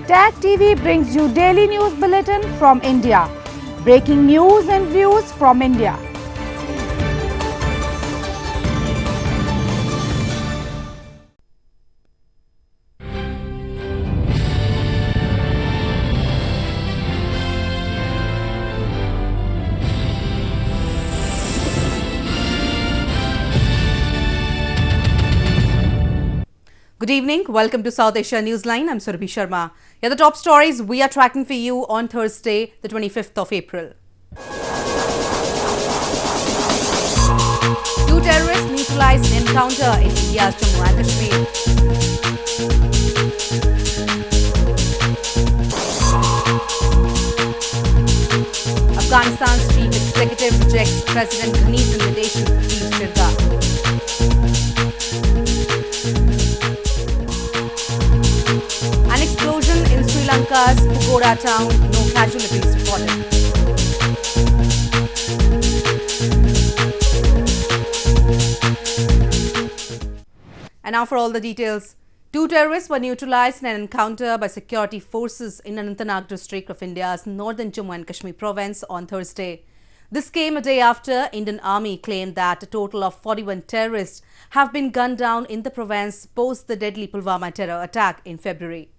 Tag TV brings you daily news bulletin from India. Breaking news and views from India. Good evening. Welcome to South Asia Newsline. I'm Surabhi Sharma. Here are the top stories we are tracking for you on Thursday, the 25th of April. Two terrorists neutralized in encounter in India's Jammu and Kashmir. Afghanistan's chief executive rejects President Ghani's invitation for peace Shirga. An explosion in Sri Lanka's Pagoda town, no casualties reported. And now for all the details. Two terrorists were neutralized in an encounter by security forces in Anantnag district of India's northern Jammu and Kashmir province on Thursday. This came a day after Indian Army claimed that a total of 41 terrorists have been gunned down in the province post the deadly Pulwama terror attack in February.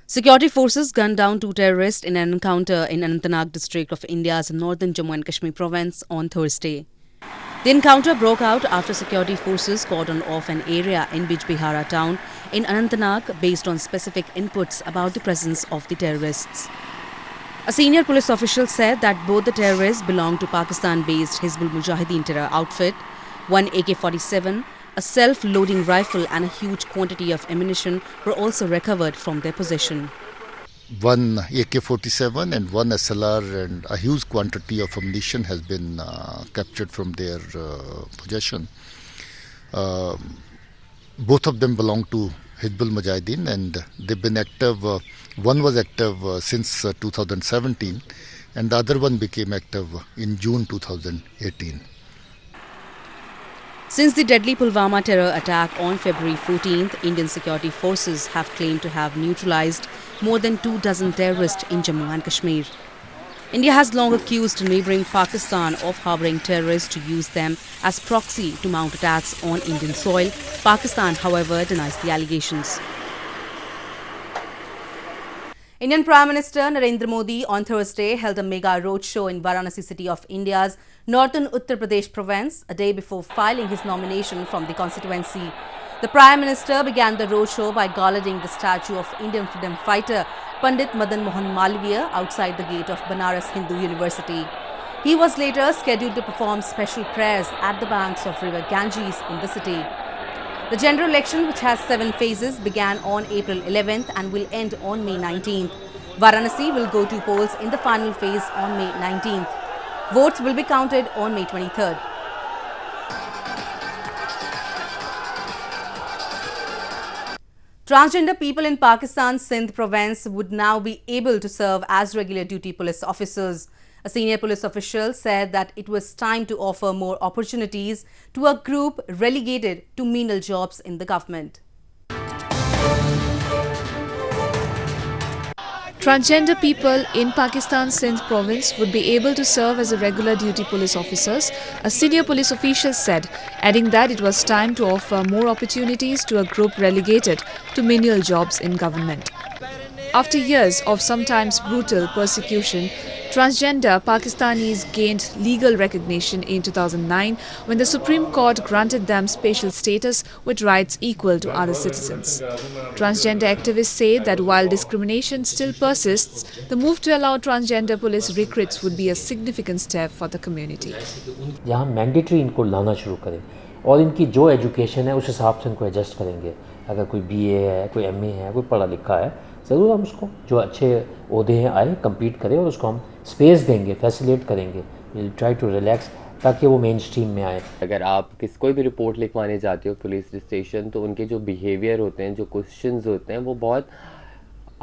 Security forces gunned down two terrorists in an encounter in Anantnag district of India's northern Jammu and Kashmir province on Thursday. The encounter broke out after security forces cordoned off an area in Bijbihara town in Anantnag based on specific inputs about the presence of the terrorists. A senior police official said that both the terrorists belonged to Pakistan-based Hizbul Mujahideen terror outfit. One AK-47, a self-loading rifle and a huge quantity of ammunition were also recovered from their possession. One AK-47 and one SLR and a huge quantity of ammunition has been captured from their possession. Both of them belong to Hizbul Mujahideen and they've been active. One was active since 2017 and the other one became active in June 2018. Since the deadly Pulwama terror attack on February 14th, Indian security forces have claimed to have neutralized more than 24 terrorists in Jammu and Kashmir. India has long accused neighbouring Pakistan of harbouring terrorists to use them as proxy to mount attacks on Indian soil. Pakistan, however, denies the allegations. Indian Prime Minister Narendra Modi on Thursday held a mega roadshow in Varanasi city of India's northern Uttar Pradesh province a day before filing his nomination from the constituency. The Prime Minister began the roadshow by garlanding the statue of Indian freedom fighter Pandit Madan Mohan Malviya outside the gate of Banaras Hindu University. He was later scheduled to perform special prayers at the banks of river Ganges in the city. The general election, which has 7 phases, began on April 11th and will end on May 19th. Varanasi will go to polls in the final phase on May 19th. Votes will be counted on May 23rd. Transgender people in Pakistan's Sindh province would now be able to serve as regular duty police officers. A senior police official said that it was time to offer more opportunities to a group relegated to menial jobs in the government. Transgender people in Pakistan's Sindh province would be able to serve as regular duty police officers, a senior police official said, adding that it was time to offer more opportunities to a group relegated to menial jobs in government. After years of sometimes brutal persecution, transgender Pakistanis gained legal recognition in 2009 when the Supreme Court granted them special status with rights equal to other citizens. Transgender activists say that while discrimination still persists, the move to allow transgender police recruits would be a significant step for the community. यहाँ mandatory इनको लाना शुरू करें और इनकी जो education है उस हिसाब से इनको एडजस्ट करेंगे. अगर कोई BA है, कोई MA है, कोई पढ़ा लिखा है, ज़रूर हम उसको जो अच्छे ओहदे हैं आए कम्पीट करें और उसको हम स्पेस देंगे, फैसिलिटेट करेंगे. विल ट्राई टू रिलैक्स ताकि वो मेन स्ट्रीम में आए. अगर आप कोई भी रिपोर्ट लिखवाने जाते हो पुलिस स्टेशन तो उनके जो बिहेवियर होते हैं, जो क्वेश्चंस होते हैं वो बहुत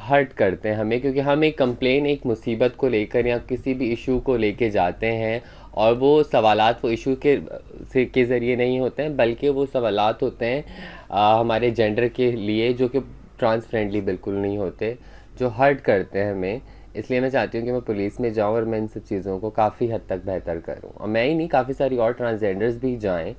हर्ट करते हैं हमें, क्योंकि हम एक कंप्लेन, एक मुसीबत को लेकर या किसी भी इशू को लेके जाते हैं और वो सवालात वो इशू के ज़रिए नहीं होते हैं, बल्कि वो सवालात होते हैं हमारे जेंडर के लिए, जो कि ट्रांस फ्रेंडली बिल्कुल नहीं होते, जो हर्ट करते हैं हमें। इसलिए मैं चाहती हूँ कि मैं पुलिस में जाऊँ और मैं इन सब चीज़ों को काफ़ी हद तक बेहतर करूँ, और मैं ही नहीं, काफ़ी सारी और ट्रांसजेंडर्स भी जाएँ।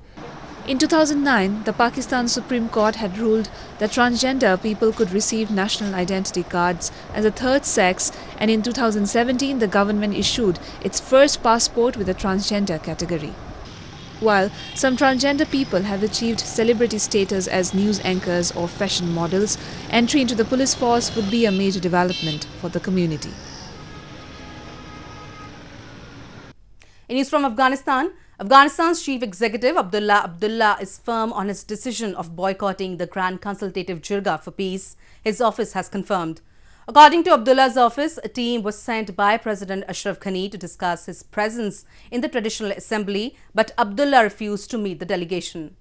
In 2009, the Pakistan Supreme Court had ruled that transgender people could receive national identity cards as a third sex, and in 2017 the government issued its first passport with a transgender category. While some transgender people have achieved celebrity status as news anchors or fashion models, entry into the police force would be a major development for the community. In news from Afghanistan, Afghanistan's chief executive Abdullah is firm on his decision of boycotting the Grand Consultative Jirga for Peace, his office has confirmed. According to Abdullah's office, a team was sent by President Ashraf Ghani to discuss his presence in the Traditional Assembly, but Abdullah refused to meet the delegation.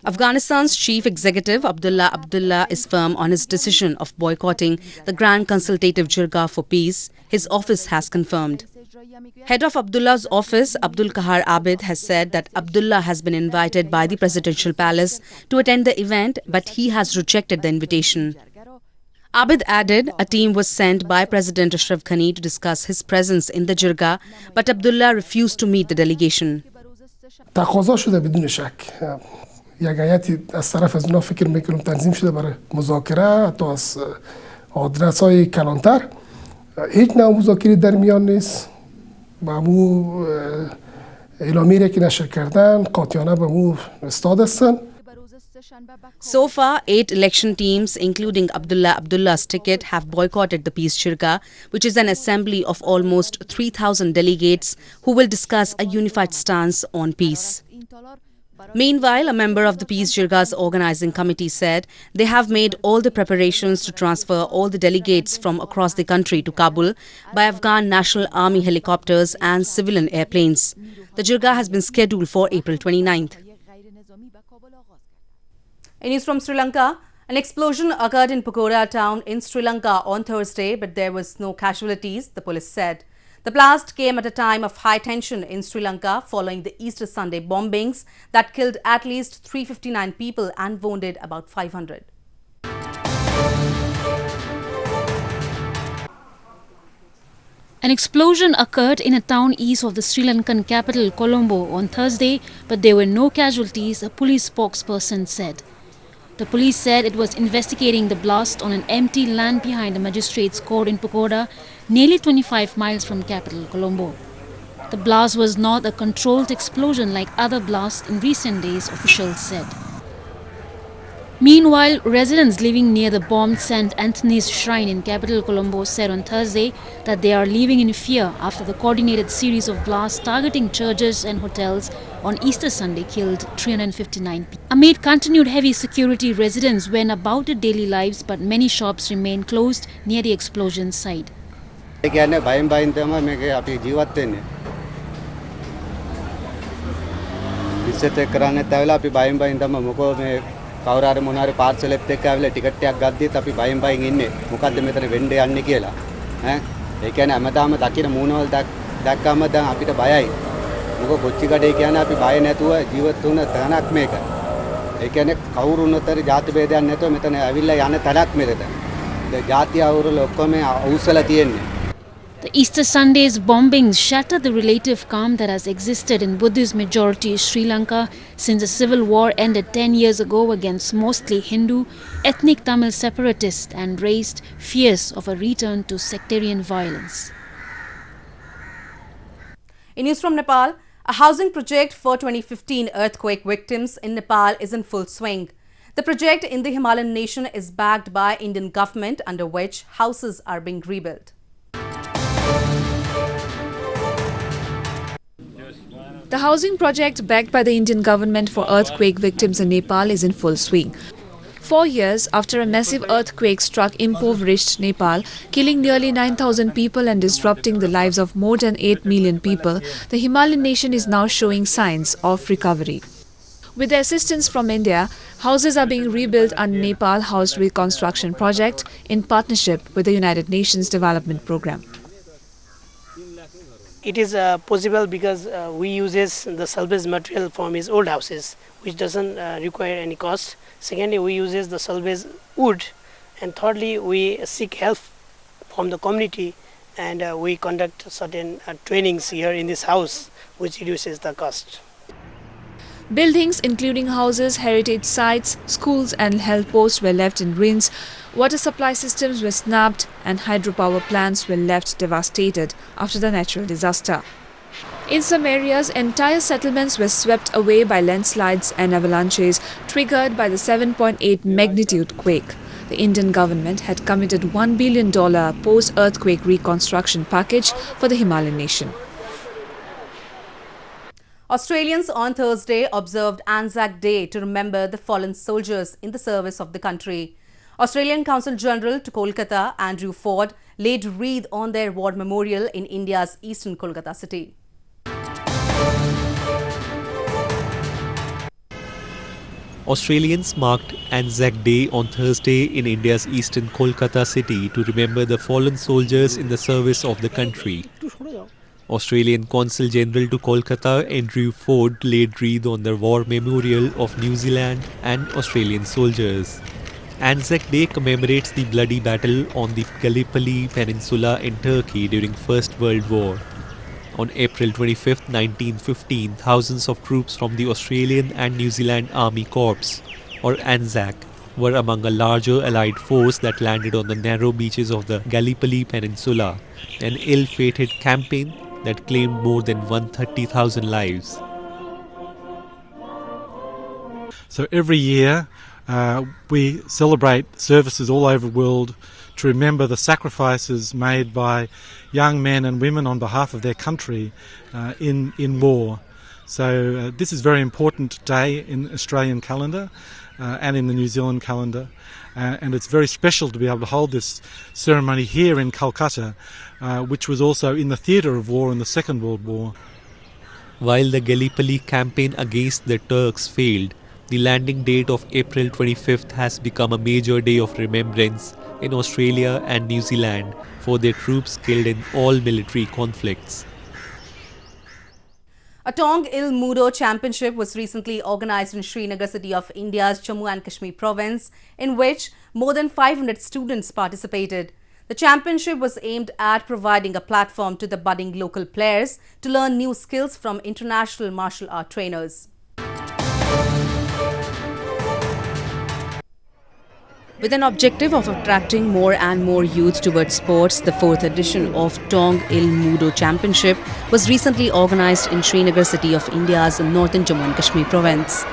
Afghanistan's chief executive Abdullah is firm on his decision of boycotting the Grand Consultative Jirga for Peace, his office has confirmed. Head of Abdullah's office, Abdul Kahar Abid, has said that Abdullah has been invited by the presidential palace to attend the event, but he has rejected the invitation. Abid added, a team was sent by President Ashraf Ghani to discuss his presence in the Jirga, but Abdullah refused to meet the delegation. تقاضا شده بدون شک یک هیئتی از طرف از اونا فکر میکنم تنظیم شده برای مذاکره، حتی از آدرس‌های کلانتر. هیچ نوع مذاکره در میان نیست. با مو اعلامیه که نشر کردن قاطعانه به مو استاد هستن. So far, 8 election teams, including Abdullah's ticket, have boycotted the Peace Jirga, which is an assembly of almost 3,000 delegates who will discuss a unified stance on peace. Meanwhile, a member of the Peace Jirga's organizing committee said they have made all the preparations to transfer all the delegates from across the country to Kabul by Afghan National Army helicopters and civilian airplanes. The Jirga has been scheduled for April 29th. In news from Sri Lanka, an explosion occurred in Pagoda town in Sri Lanka on Thursday, but there was no casualties, the police said. The blast came at a time of high tension in Sri Lanka following the Easter Sunday bombings that killed at least 359 people and wounded about 500. An explosion occurred in a town east of the Sri Lankan capital Colombo on Thursday, but there were no casualties, a police spokesperson said. The police said it was investigating the blast on an empty land behind the magistrate's court in Pagoda, nearly 25 miles from capital Colombo. The blast was not a controlled explosion like other blasts in recent days, officials said. Meanwhile, residents living near the bombed St. Anthony's Shrine in capital Colombo said on Thursday that they are living in fear after the coordinated series of blasts targeting churches and hotels on Easter Sunday killed 359 people. Amid continued heavy security, residents went about their daily lives, but many shops remain closed near the explosion site. කවුරු මොනාරි පාර්සලෙත් එක්ක ආවිලා ticket එකක් ගද්දිත් අපි බයෙන් බයෙන් ඉන්නේ මොකද්ද මෙතන වෙන්න යන්නේ කියලා ඈ ඒ කියන්නේ හැමදාම දකින මූණවල දැක්කම දැන් අපිට බයයි මොකද කොච්චි කඩේ කියන්නේ අපි බය නැතුව ජීවත් වුණ තැනක් මේක ඒ කියන්නේ කවුරු උනතර ಜಾති ભેදයක් නැතුව මෙතන ඇවිල්ලා යන තැනක් මෙතන දැන් ಜಾති අවුරුල ඔක්කොම අවුස්සලා තියෙන්නේ. The Easter Sunday's bombings shattered the relative calm that has existed in Buddhist majority Sri Lanka since the civil war ended 10 years ago against mostly Hindu, ethnic Tamil separatists and raised fears of a return to sectarian violence. In news from Nepal, a housing project for 2015 earthquake victims in Nepal is in full swing. The project in the Himalayan nation is backed by Indian government, under which houses are being rebuilt. The housing project backed by the Indian government for earthquake victims in Nepal is in full swing. 4 years after a massive earthquake struck impoverished Nepal, killing nearly 9,000 people and disrupting the lives of more than 8 million people, the Himalayan nation is now showing signs of recovery. With the assistance from India, houses are being rebuilt under Nepal House Reconstruction Project in partnership with the United Nations Development Programme. It is possible because we uses the salvage material from his old houses, which doesn't require any cost. Secondly, we uses the salvage wood, and thirdly, we seek help from the community, and we conduct certain trainings here in this house, which reduces the cost. Buildings including houses, heritage sites, schools and health posts were left in ruins, water supply systems were snapped and hydropower plants were left devastated after the natural disaster. In some areas, entire settlements were swept away by landslides and avalanches triggered by the 7.8 magnitude quake. The Indian government had committed $1 billion post-earthquake reconstruction package for the Himalayan nation. Australians on Thursday observed Anzac Day to remember the fallen soldiers in the service of the country. Australian Consul General to Kolkata, Andrew Ford, laid wreath on their war memorial in India's eastern Kolkata city. Australians marked Anzac Day on Thursday in India's eastern Kolkata city to remember the fallen soldiers in the service of the country. Australian Consul General to Kolkata, Andrew Ford, laid wreath on the war memorial of New Zealand and Australian soldiers. Anzac Day commemorates the bloody battle on the Gallipoli Peninsula in Turkey during First World War. On April 25, 1915, thousands of troops from the Australian and New Zealand Army Corps, or ANZAC, were among a larger Allied force that landed on the narrow beaches of the Gallipoli Peninsula, an ill-fated campaign that claimed more than 130,000 lives. So every year we celebrate services all over the world to remember the sacrifices made by young men and women on behalf of their country in war. So this is a very important day in the Australian calendar and in the New Zealand calendar. And it's very special to be able to hold this ceremony here in Calcutta, which was also in the theatre of war in the Second World War. While the Gallipoli campaign against the Turks failed, the landing date of April 25th has become a major day of remembrance in Australia and New Zealand for their troops killed in all military conflicts. A Tong Il Mudo Championship was recently organized in Srinagar city of India's Jammu and Kashmir province, in which more than 500 students participated. The championship was aimed at providing a platform to the budding local players to learn new skills from international martial art trainers. With an objective of attracting more and more youth towards sports, the 4th edition of Tong Il Mudo Championship was recently organized in Srinagar city of India's northern Jammu and Kashmir province.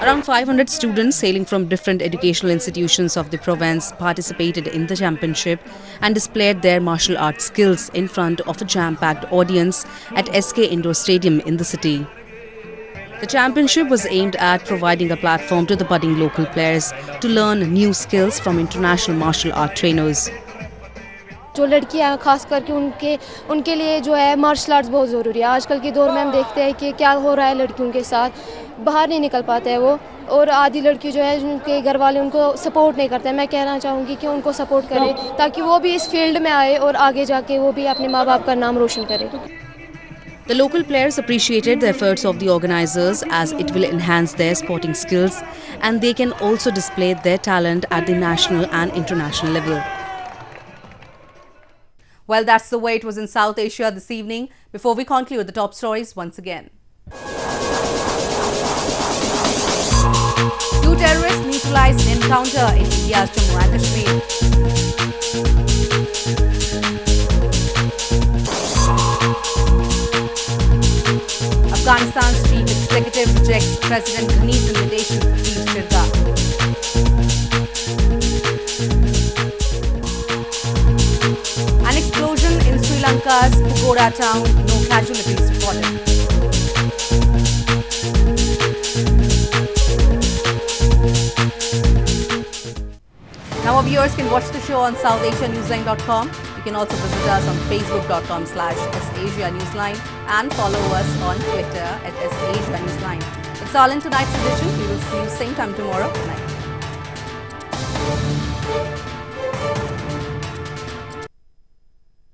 Around 500 students hailing from different educational institutions of the province participated in the championship and displayed their martial arts skills in front of a jam-packed audience at SK Indoor Stadium in the city. The championship was aimed at providing a platform to the budding local players to learn new skills from international martial art trainers. जो लड़कियां खास करके उनके लिए जो है martial arts बहुत ज़रूरी है। आजकल के दौर में हम देखते हैं कि क्या हो रहा है लड़कियों के साथ, बाहर नहीं निकल पाते हैं वो, और आधी लड़की जो है उनके घर वाले उनको सपोर्ट नहीं करते हैं। मैं कहना चाहूँगी कि उनको सपोर्ट करें ताकि वो भी इस फील्ड में आए और आगे जाके वो भी अपने माँ बाप का नाम रोशन करें। The local players appreciated the efforts of the organizers as it will enhance their sporting skills and they can also display their talent at the national and international level. Well, that's the way it was in South Asia this evening. Before we conclude, the top stories once again. 2 terrorists neutralized in encounter in India's Jammu and Kashmir. Afghanistan's chief executive rejects President Ghani's invitation for peace Shirka. An explosion in Sri Lanka's Pagoda town, no casualties reported. Now our viewers can watch the show on SouthAsiaNewsline.com. You can also visit us on Facebook.com/SAsiaNewsline and follow us on Twitter @SAsiaNewsline. That's all in tonight's edition. We will see you same time tomorrow.